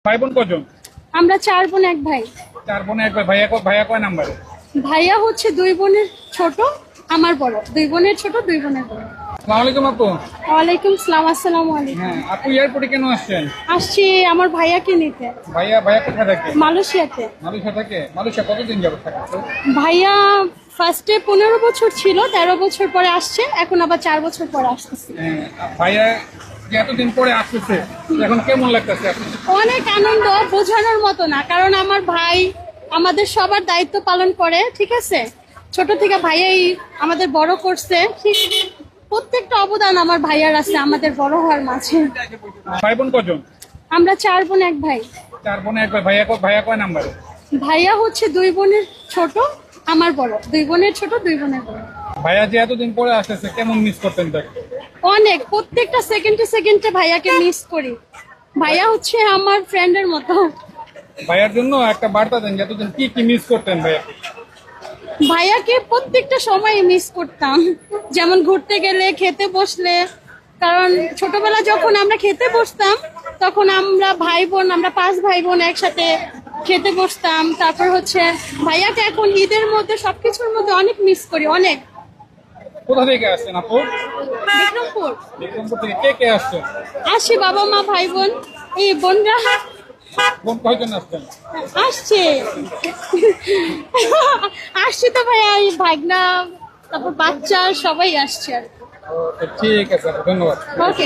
ভাই বোন কজন? আমরা 4 বোন 1 ভাই। 4 বোনে 1 ভাই। ভাইয়া ভাইয়া কয় নাম্বারে? ভাইয়া হচ্ছে 2 বোনের ছোট, আমার বড়। 2 বোনের ছোট, 2 বোনের বড়। আসসালামু আলাইকুম আপু। ওয়ালাইকুম সালাম। আসসালামু আলাইকুম। হ্যাঁ, আপু এয়ারপোর্টে কেন আসছেন? আসছি আমার ভাইয়াকে নিতে ভাইয়া ভাইয়া কোথায় থাকে? মালয়েশিয়াতে। মালয়েশিয়া থাকে? মালয়েশিয়া কতদিন যাবে থাকে? ভাইয়া ফার্স্টে 15 বছর ছিল, 13 বছর পরে আসছে, এখন আবার 4 বছর পরে আসতেছে। হ্যাঁ, ভাইয়া যে এতদিন পরে আসতেছে এখন কেমন লাগতেছে আপনার? অনেক আনন্দ, বোঝানোর মতো না, কারণ আমার ভাই আমাদের সবার দায়িত্ব পালন করে, ঠিক আছে। ছোট থেকে ভাইয়াই আমাদের বড় করছে, ঠিক প্রত্যেকটা অবদান আমার ভাইয়ার আছে আমাদের বড় হওয়ার মাঝে। ভাই বোন কজন? আমরা 4 বোন 1 ভাই। 4 বোনে 1 ভাই। ভাইয়া কয় নাম্বারে? ভাইয়া হচ্ছে 2 বোনের ছোট, আমার বড়। 2 বোনের ছোট, 2 বোনের বড়। ভাইয়া যে এতদিন পরে আসতেছে কেমন মিস করতেন তাকে? অনেক, প্রত্যেকটা সেকেন্ডে সেকেন্ডে ভাইয়াকে মিস করি। ভাইয়া হচ্ছে আমার ফ্রেন্ডের মতো। ভাইয়ার জন্য একটা বার্তা দেন যে এতদিন কি কি মিস করতেন ভাইয়া? ভাইয়াকে প্রত্যেকটা সময় মিস করতাম, যেমন ঘুরতে গেলে, খেতে বসলে। কারণ ছোটবেলা যখন আমরা খেতে বসতাম, তখন আমরা ভাই বোন, আমরা 5 ভাই বোন একসাথে খেতে বসতাম। তারপর হচ্ছে ভাইয়াকে এখন ঈদের মধ্যে সবকিছুর মধ্যে অনেক মিস করি, অনেক। কোথা থেকে আসছেন আপু? বিক্রমপুর। বিক্রমপুর থেকে কে কে আসছেন? আসি বাবা মা ভাই বোন, এই বোনরা বোন কয়জন আসছেন? আসছে। আসছে তো ভাইয়া, এই ভাগনা, তারপর বাচ্চা সবাই আসছে আর ঠিক আছে, ধন্যবাদ। ওকে।